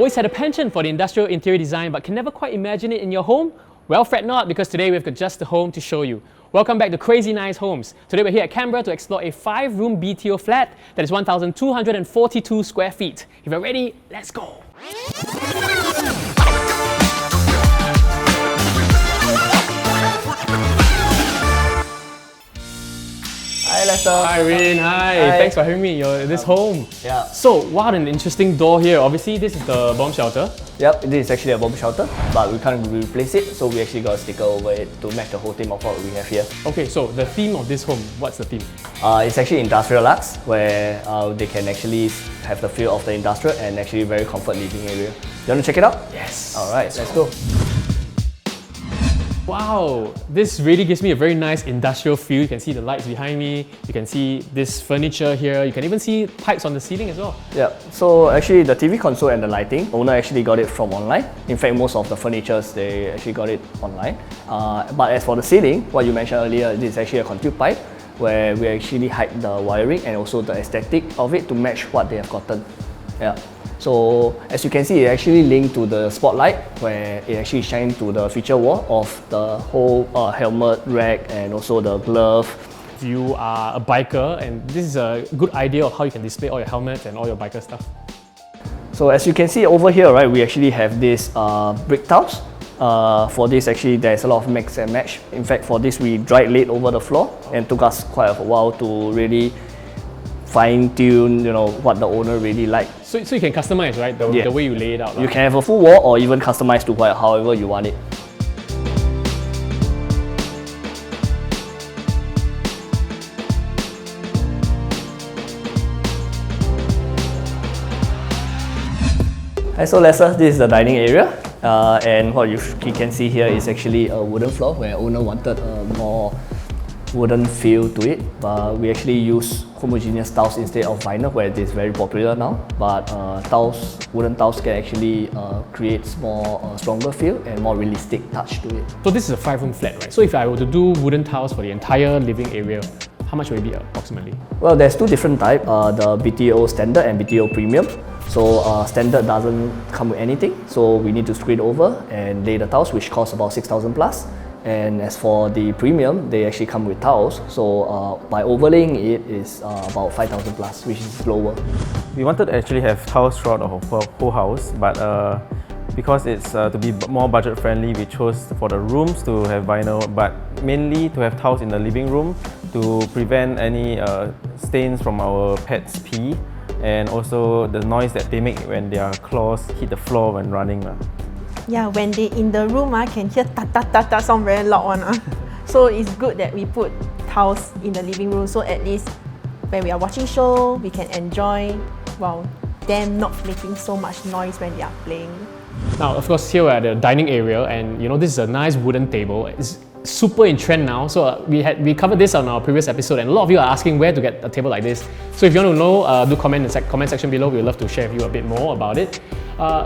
Always had a penchant for the industrial interior design but can never quite imagine it in your home? Well, fret not, because today we've got just the home to show you. Welcome back to Crazy Nice Homes. Today we're here at Canberra to explore a 5-room BTO flat that is 1,242 square feet. If you're ready, let's go! Hi Lester. Hi Rin, hi. Thanks for having me in this home. Yeah. So, what an interesting door here. Obviously, this is the bomb shelter. Yep, this is actually a bomb shelter, but we can't replace it, so we actually got a sticker over it to match the whole theme of what we have here. Okay, so the theme of this home, what's the theme? It's actually industrial arts, where they can actually have the feel of the industrial and actually very comfort living area. You want to check it out? Yes. Alright, let's go. Wow, this really gives me a very nice industrial feel. You can see the lights behind me, you can see this furniture here, you can even see pipes on the ceiling as well. Yeah, so actually the TV console and the lighting, owner actually got it from online. In fact, most of the furnitures, they actually got it online. But as for the ceiling, what you mentioned earlier, this is actually a conduit pipe where we actually hide the wiring and also the aesthetic of it to match what they have gotten. Yeah. So as you can see, it actually linked to the spotlight where it actually shines to the feature wall of the whole helmet rack and also the glove. If you are a biker, and this is a good idea of how you can display all your helmets and all your biker stuff. So as you can see over here, right, we actually have this brick tiles. For this, actually, there's a lot of mix and match. In fact, for this, we dried laid over the floor and took us quite a while to really fine-tune, what the owner really liked. So you can customize, right? The way you lay it out. You can have a full wall or even customize to however you want it. Hi, so Lester, this is the dining area. And what you can see here is actually a wooden floor where owner wanted a more wooden feel to it, but we actually use homogeneous tiles instead of vinyl, where it is very popular now. But wooden tiles can actually create more stronger feel and more realistic touch to it. So this is a 5-room flat, right? So if I were to do wooden tiles for the entire living area, how much will it be approximately? Well, there's two different types, the BTO standard and BTO premium. So standard doesn't come with anything, so we need to screen over and lay the tiles, which costs about 6,000 plus. And as for the premium, they actually come with tiles, so by overlaying it is about 5,000 plus, which is lower. We wanted to actually have tiles throughout the whole house, but because it's to be more budget friendly, we chose for the rooms to have vinyl, but mainly to have tiles in the living room to prevent any stains from our pets' pee, and also the noise that they make when their claws hit the floor when running. Yeah, when they in the room, can hear ta ta ta ta sound very loud one. So it's good that we put tiles in the living room, so at least when we are watching show, we can enjoy while them not making so much noise when they are playing. Now, of course, here we're at the dining area, and this is a nice wooden table. It's super in trend now. So we covered this on our previous episode, and a lot of you are asking where to get a table like this. So if you want to know, do comment in the comment section below. We'd love to share with you a bit more about it.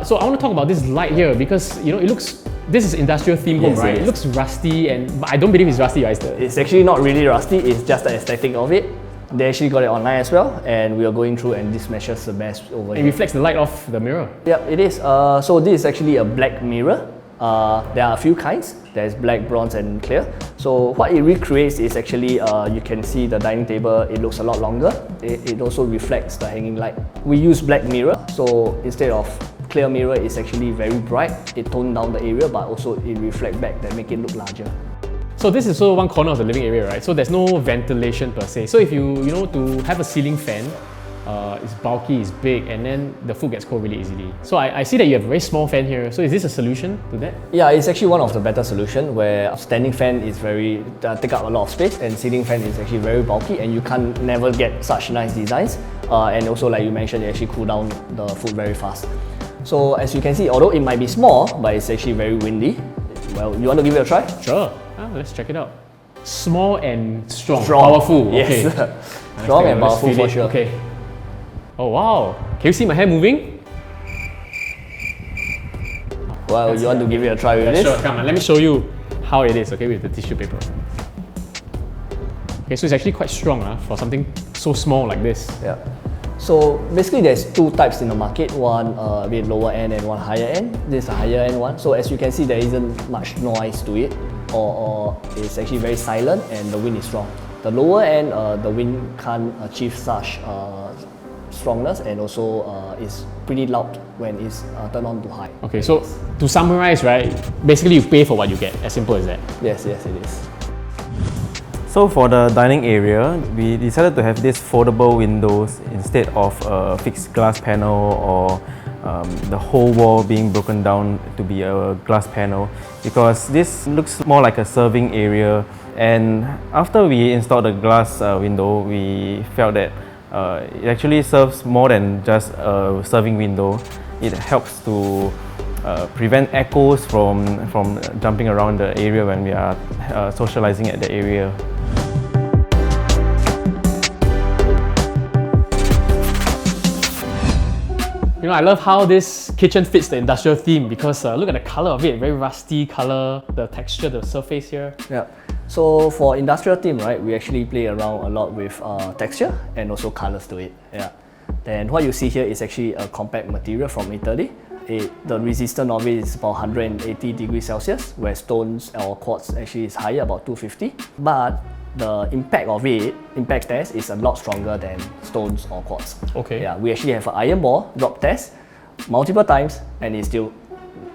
So I want to talk about this light here because it looks. This is industrial theme home, right? It looks rusty, but I don't believe it's rusty, right? It's actually not really rusty. It's just the aesthetic of it. They actually got it online as well, and we are going through, and this matches the best over here. It reflects the light off the mirror. Yep, it is. So this is actually a black mirror. There are a few kinds. There's black, bronze, and clear. So what it recreates is actually, you can see the dining table, it looks a lot longer. It also reflects the hanging light. We use black mirror, so instead of clear mirror, it's actually very bright. It toned down the area, but also it reflects back that make it look larger. So this is also one corner of the living area, right? So there's no ventilation per se. So if to have a ceiling fan, it's bulky, it's big, and then the food gets cold really easily. So I see that you have a very small fan here. So is this a solution to that? Yeah, it's actually one of the better solutions where a standing fan is take up a lot of space, and ceiling fan is actually very bulky, and you can't never get such nice designs. And also, like you mentioned, it actually cool down the food very fast. So as you can see, although it might be small, but it's actually very windy. Well, you want to give it a try? Sure. Let's check it out. Small and strong. Powerful. Yes. Okay. Strong and powerful for sure. Okay. Oh wow. Can you see my hair moving? Well, you want to give it a try with this? Sure, come on. Let me show you how it is, okay, with the tissue paper. Okay, so it's actually quite strong for something so small like this. Yeah. So basically there's two types in the market, one a bit lower end and one higher end. This is a higher end one. So as you can see, there isn't much noise to it, or it's actually very silent and the wind is strong. The lower end, the wind can't achieve such strongness, and also it's pretty loud when it's turned on to high. Okay, so to summarize, right, basically you pay for what you get, as simple as that. Yes, it is. So for the dining area, we decided to have these foldable windows instead of a fixed glass panel, or the whole wall being broken down to be a glass panel, because this looks more like a serving area. And after we installed the glass window, we felt that it actually serves more than just a serving window. It helps to prevent echoes from jumping around the area when we are socializing at the area. You know, I love how this kitchen fits the industrial theme, because look at the color of it, very rusty color, the texture, the surface here. Yeah. So for industrial theme, right, we actually play around a lot with texture and also colors to it. Yeah. Then what you see here is actually a compact material from Italy. The resistance of it is about 180 degrees Celsius, where stones or quartz actually is higher, about 250. But the impact test is a lot stronger than stones or quartz. Okay. Yeah, we actually have an iron ball drop test multiple times, and it still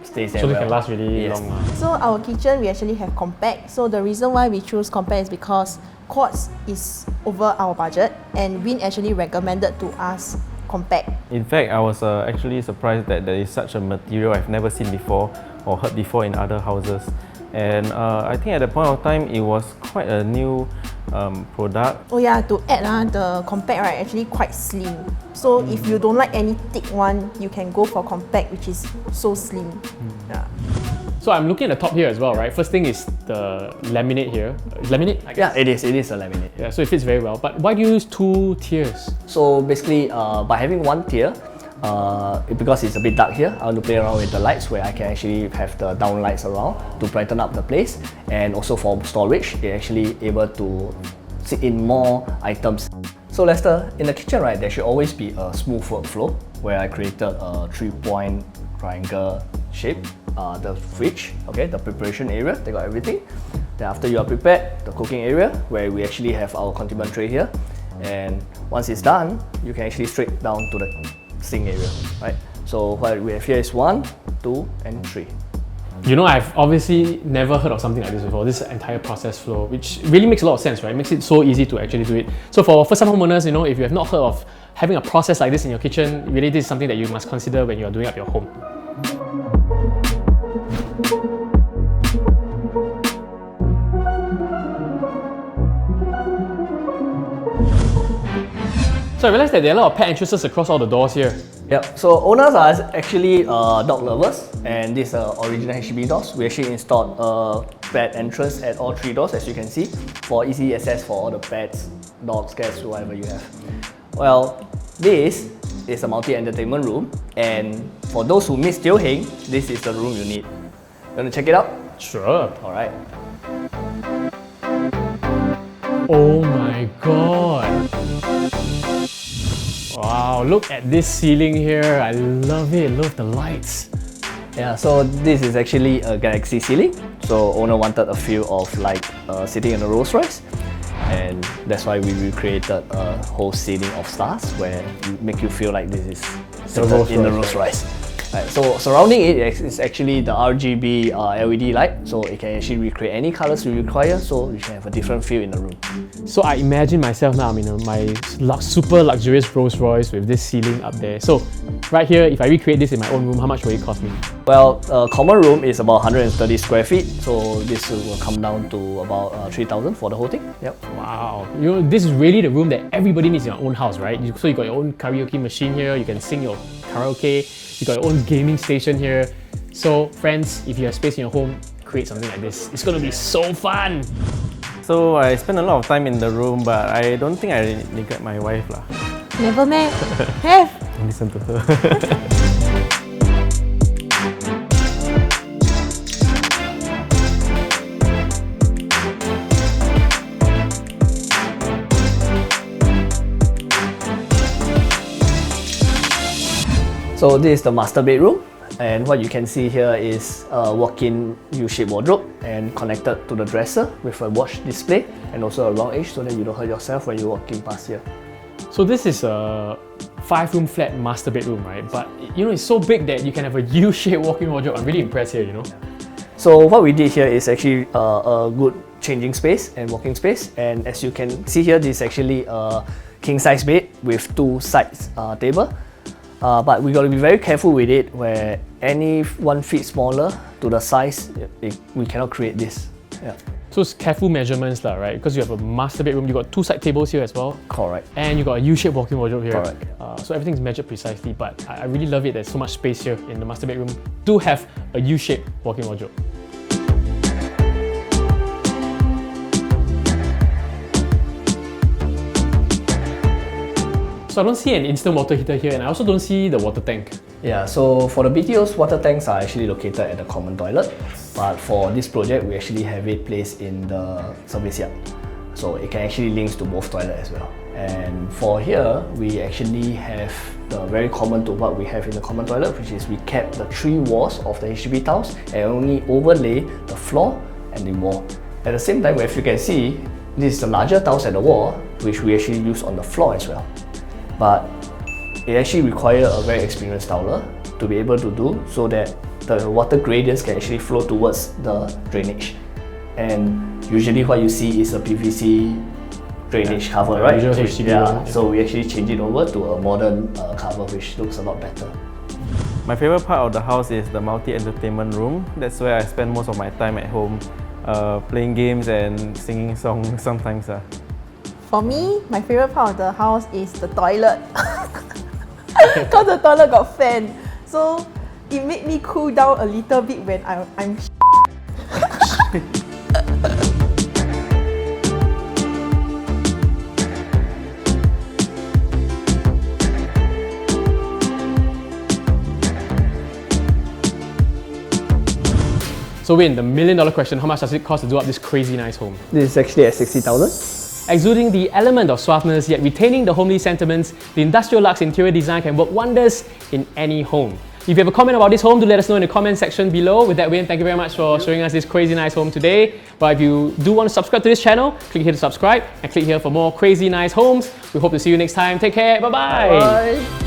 stays there. So well. they can last really Yes. long. So our kitchen, we actually have compact. So the reason why we choose compact is because quartz is over our budget, and Win actually recommended to us compact. In fact, I was actually surprised that there is such a material I've never seen before or heard before in other houses. And I think at that point of time, it was quite a new product. Oh yeah, to add the compact, right, actually quite slim. So if you don't like any thick one, you can go for compact, which is so slim. Yeah. So I'm looking at the top here as well, right? First thing is the laminate here. Laminate? I guess. Yeah, it is a laminate. Yeah, so it fits very well. But why do you use two tiers? So basically, by having one tier, because it's a bit dark here, I want to play around with the lights, where I can actually have the down lights around to brighten up the place, and also for storage, it's actually able to sit in more items. So Lester, in the kitchen, right, there should always be a smooth workflow, where I created a 3-point triangle shape. The fridge, okay, the preparation area, they got everything. Then after you are prepared, the cooking area, where we actually have our condiment tray here, and once it's done, you can actually straight down to the sink area, right? So what we have here is 1, 2, and 3. You know, I've obviously never heard of something like this before, this entire process flow, which really makes a lot of sense, right? It makes it so easy to actually do it. So for first-time homeowners, you know, if you have not heard of having a process like this in your kitchen, really this is something that you must consider when you're doing up your home. So I realized that there are a lot of pet entrances across all the doors here. Yep, so owners are actually dog lovers, and these are original HDB doors. We actually installed a pet entrance at all 3 doors, as you can see, for easy access for all the pets, dogs, cats, whatever you have. Well, this is a multi-entertainment room, and for those who miss Teo Heng, this is the room you need. You want to check it out? Sure. Alright. Oh my god. Wow, look at this ceiling here. I love it. Love the lights. Yeah, so this is actually a galaxy ceiling. So owner wanted a feel of like sitting in a Rolls Royce, and that's why we recreated a whole ceiling of stars, where you make you feel like this is seated in the Rolls Royce. Right, so surrounding it is actually the RGB LED light, so it can actually recreate any colors you require, so you can have a different feel in the room. So I imagine myself now, I'm in my super luxurious Rolls Royce with this ceiling up there. So right here, if I recreate this in my own room, how much will it cost me? Well, a common room is about 130 square feet, so this will come down to about 3,000 for the whole thing. Yep. Wow, you know, this is really the room that everybody needs in your own house, right? So you got your own karaoke machine here, you can sing your karaoke, you got your own gaming station here. So friends, if you have space in your home, create something like this. It's gonna be so fun! So I spend a lot of time in the room, but I don't think I neglect my wife lah. Never man. Have. Don't listen to her. So this is the master bedroom, and what you can see here is a walk-in U-shaped wardrobe and connected to the dresser with a watch display and also a round edge so that you don't hurt yourself when you're walking past here. So this is a 5-room flat master bedroom, right? But you know, it's so big that you can have a U-shaped walk-in wardrobe. I'm really impressed here, you know. So what we did here is actually a good changing space and walking space, and as you can see here, this is actually a king-size bed with 2 sides table. But we got to be very careful with it, where any one feet smaller to the size, we cannot create this. Yeah. So it's careful measurements, right? Because you have a master bedroom, you got 2 side tables here as well. Correct. And you got a U-shaped walk-in wardrobe here. Correct. So everything's measured precisely, but I really love it. There's so much space here in the master bedroom to have a U-shaped walk-in wardrobe. So I don't see an instant water heater here, and I also don't see the water tank. Yeah, so for the BTOs, water tanks are actually located at the common toilet. But for this project, we actually have it placed in the service yard. So it can actually link to both toilets as well. And for here, we actually have the very common to what we have in the common toilet, which is we kept the 3 walls of the HDB tiles and only overlay the floor and the wall. At the same time, if you can see, this is the larger tiles at the wall, which we actually use on the floor as well. But it actually requires a very experienced tiler to be able to do so that the water gradients can actually flow towards the drainage. And usually what you see is a PVC drainage cover, right? So we actually change it over to a modern cover, which looks a lot better. My favorite part of the house is the multi-entertainment room. That's where I spend most of my time at home, playing games and singing songs sometimes. For me, my favorite part of the house is the toilet. Because the toilet got fan. So it made me cool down a little bit when I'm So Wayne, the $1 million question, how much does it cost to do up this crazy nice home? This is actually at 60,000. Exuding the element of softness yet retaining the homely sentiments, the industrial luxe interior design can work wonders in any home. If you have a comment about this home, do let us know in the comment section below. With that, Wayne, thank you very much for showing us this crazy nice home today. But if you do want to subscribe to this channel, click here to subscribe and click here for more crazy nice homes. We hope to see you next time. Take care. Bye-bye. Bye.